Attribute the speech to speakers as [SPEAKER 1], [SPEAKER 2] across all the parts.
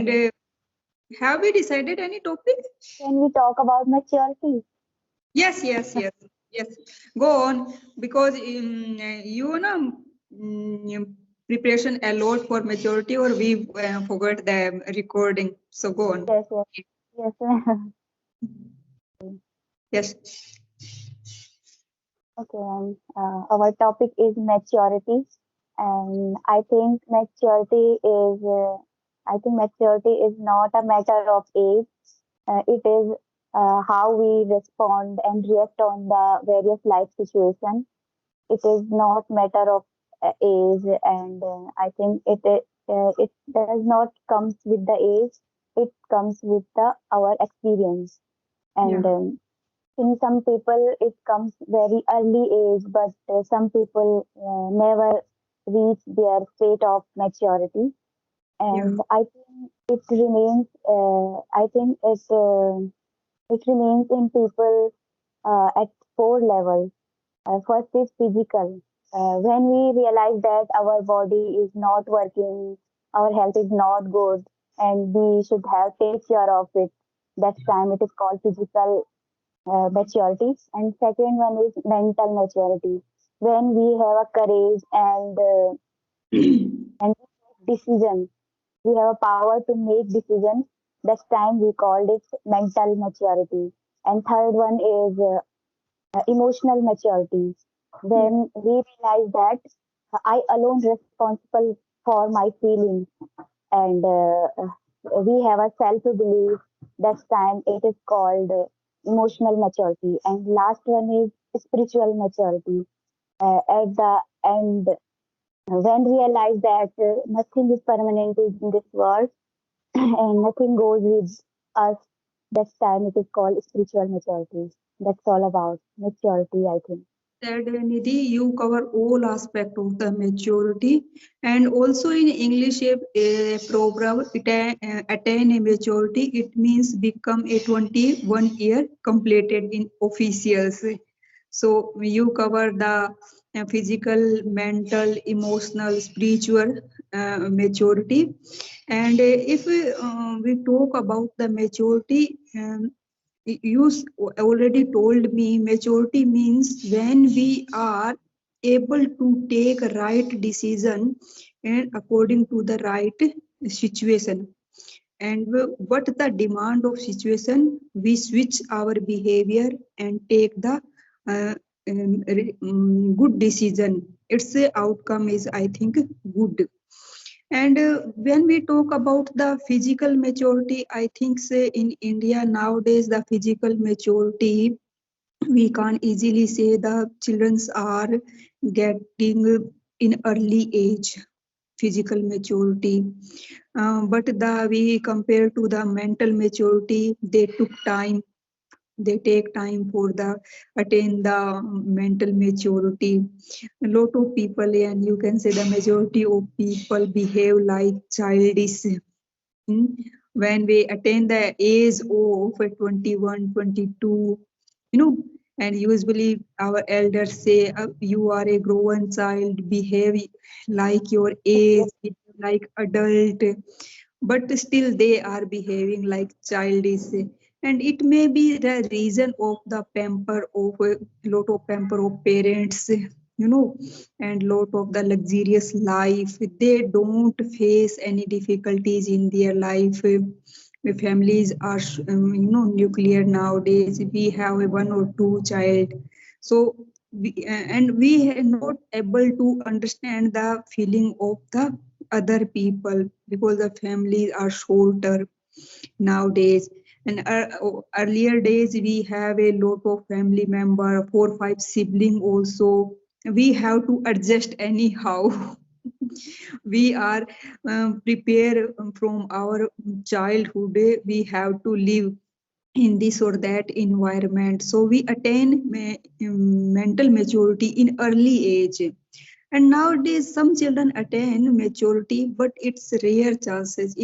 [SPEAKER 1] And have we decided any topic?
[SPEAKER 2] Can we talk about maturity?
[SPEAKER 1] Yes. Go on, because you know preparation a lot for maturity, or we forgot the recording. So go on.
[SPEAKER 2] Yes.
[SPEAKER 1] Yes.
[SPEAKER 2] Okay, our topic is maturity, and I think maturity is not a matter of age. It is how we respond and react on the various life situations. It is not matter of age, and I think it does not comes with the age. It comes with the our experience, and
[SPEAKER 1] Yeah.
[SPEAKER 2] in some people it comes very early age, but some people never reach their state of maturity,
[SPEAKER 1] Yeah.
[SPEAKER 2] and I think it remains. I think it remains in people at four levels. First is physical. When we realize that our body is not working, our health is not good, and we should have take care of it. That time it is called physical maturity. And second one is mental maturity. When we have a courage and decision, we have a power to make decisions. That time we called it mental maturity. And third one is emotional maturity.
[SPEAKER 1] Yeah.
[SPEAKER 2] When we realize that I alone responsible for my feelings, and we have a self belief. That time it is called emotional maturity. And last one is spiritual maturity. At the end, when realize that nothing is permanent in this world and nothing goes with us, that time it is called spiritual maturity. That's all about maturity, I think.
[SPEAKER 1] Said Nidhi, you cover all aspect of the maturity, and also in English, a proverb, attain a maturity, it means become a 21 year completed in officials. So you cover the physical, mental, emotional, spiritual maturity. And if we talk about the maturity, you already told me maturity means when we are able to take right decision and according to the right situation, and what the demand of situation, we switch our behavior and take the uh, good decision. Its outcome is, I think, good. And when we talk about the physical maturity, I think say in India nowadays the physical maturity, we can easily say the childrens are getting in early age physical maturity. But the we compare to the mental maturity, they took time, they take time for the attain the mental maturity. A lot of people, and you can say the majority of people behave like childish. Hmm. When we attain the age of 21, 22, you know, and usually our elders say, you are a grown child, behave like your age, like adult, but still they are behaving like childish. And it may be the reason of the pamper of a lot of pamper of parents, and lot of the luxurious life. They don't face any difficulties in their life. The families are nuclear nowadays. We have a one or two child, so we are not able to understand the feeling of the other people because the families are shorter nowadays. And earlier days we have a lot of family member, 4 5 sibling also. We have to adjust anyhow. We are prepared from our childhood. We have to live in this or that environment, so we attain mental maturity in early age. And nowadays some children attain maturity, but it's rare chances.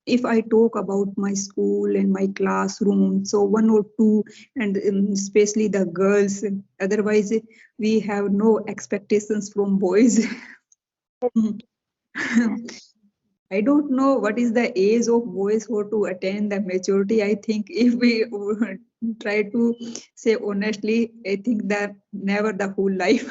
[SPEAKER 1] If I talk about my school and my classroom, so one or two, and especially the girls. Otherwise we have no expectations from boys. I don't know what is the age of boys who to attain the maturity. I think if we would try to say honestly, I think that never the whole life.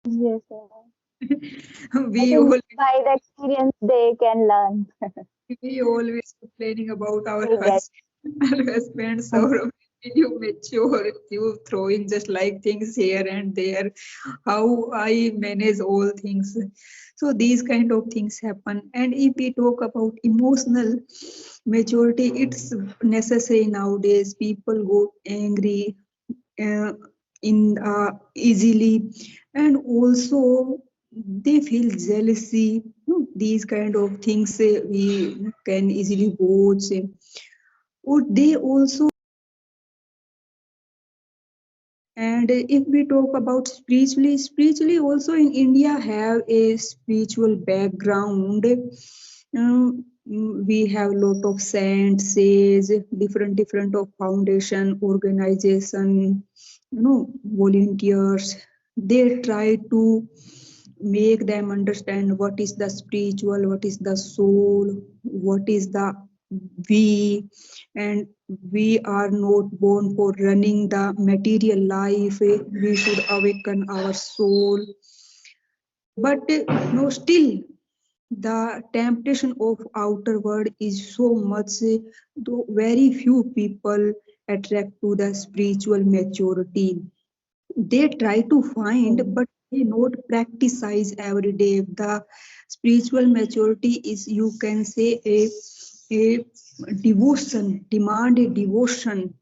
[SPEAKER 2] Yes, sir. I
[SPEAKER 1] we
[SPEAKER 2] think
[SPEAKER 1] all
[SPEAKER 2] by the experience they can learn.
[SPEAKER 1] we always complaining about our
[SPEAKER 2] They get.
[SPEAKER 1] husbands or you mature, you throwing just like things here and there, how I manage all things. So these kind of things happen. And if we talk about emotional maturity, it's necessary nowadays. People go angry uh, in easily, and also they feel jealousy. These kind of things we can easily watch. Or they also, and if we talk about spiritually also in India have a spiritual background. We have lot of saints, sages, different of foundation, organization, volunteers. They try to make them understand what is the spiritual, what is the soul, what is the we, and we are not born for running the material life. We should awaken our soul. But no, still the temptation of outer world is so much, though very few people attract to the spiritual maturity. They try to find,
[SPEAKER 2] Mm.
[SPEAKER 1] but they not practice every day. The spiritual maturity is, you can say, a devotion, demand a devotion.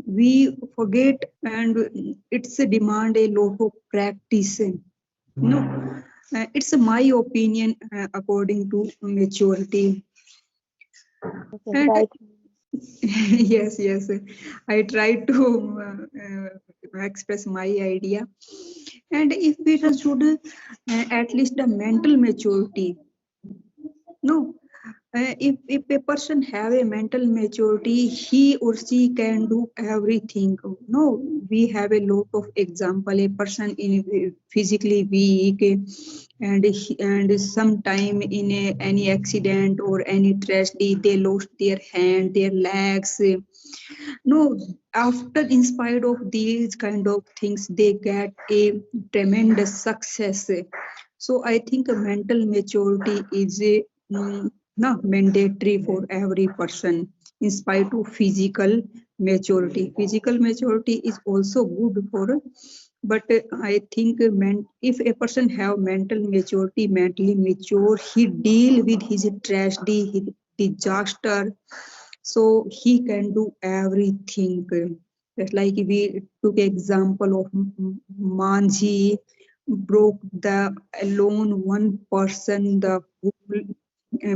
[SPEAKER 1] We forget, and it's a demand a lot of practice. It's my opinion according to maturity.
[SPEAKER 2] Okay,
[SPEAKER 1] And
[SPEAKER 2] right.
[SPEAKER 1] yes, yes, I try to express my idea. And if we should at least the mental maturity, no, if a person have a mental maturity, he or she can do everything. No, we have a lot of example. A person in physically weak, and sometime in any accident or any tragedy, they lost their hand, their legs. No, after in spite of these kind of things, they get a tremendous success. So I think a mental maturity is a not mandatory for every person in spite of physical maturity. Physical maturity is also good for, but I think if a person have mental maturity, mentally mature, he deal with his tragedy, his disaster, so he can do everything. Just like we took example of Manji, broke the alone one person the whole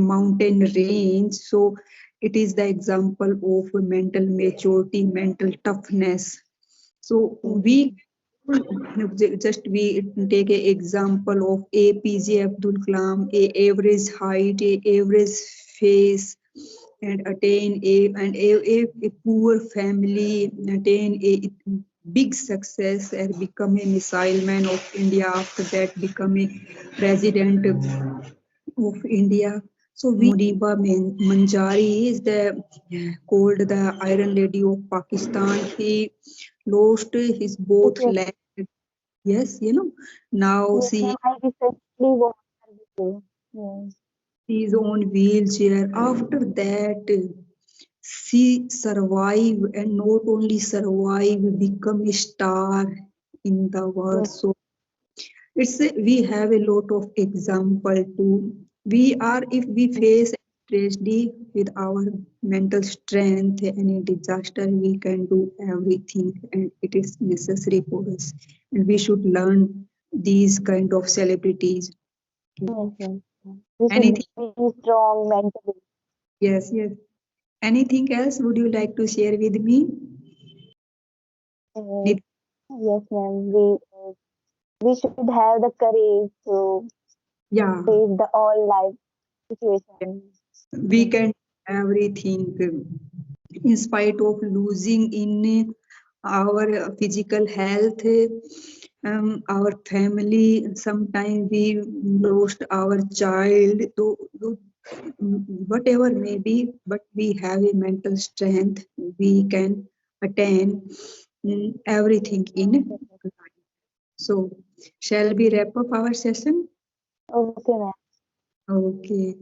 [SPEAKER 1] mountain range. So it is the example of mental maturity, mental toughness. So we
[SPEAKER 2] Mhm.
[SPEAKER 1] just we take an example of APJ Abdul Kalam, a average height, a average face, and attain a poor family, attain a big success and become a missile man of India. After that, become a president of India. So Muniba Manjari is the called the Iron Lady of Pakistan. He lost his
[SPEAKER 2] Yes,
[SPEAKER 1] both
[SPEAKER 2] yes,
[SPEAKER 1] legs. Yes, now
[SPEAKER 2] yes,
[SPEAKER 1] she
[SPEAKER 2] ma'am. I recently watched her video. Yes.
[SPEAKER 1] is on wheelchair. After that, she survive, and not only survive, become a star in the world.
[SPEAKER 2] Yes.
[SPEAKER 1] So we have a lot of example too. We are, if we face tragedy with our mental strength, any disaster, we can do everything, and it is necessary for us. And we should learn these kind of celebrities.
[SPEAKER 2] Yes, yes, yes. We should
[SPEAKER 1] Anything?
[SPEAKER 2] be strong mentally.
[SPEAKER 1] Yes, yes. Anything else would you like to share with me?
[SPEAKER 2] Uh, yes, ma'am. We should have the courage to
[SPEAKER 1] Yeah,
[SPEAKER 2] face the all life situations.
[SPEAKER 1] we
[SPEAKER 2] Yes.
[SPEAKER 1] can do everything in spite of losing in our physical health, our family. Sometimes we lost our child. whatever may be, but we have a mental strength, we can attain everything in life. So, shall we wrap up our session?
[SPEAKER 2] Okay, ma'am.
[SPEAKER 1] Okay.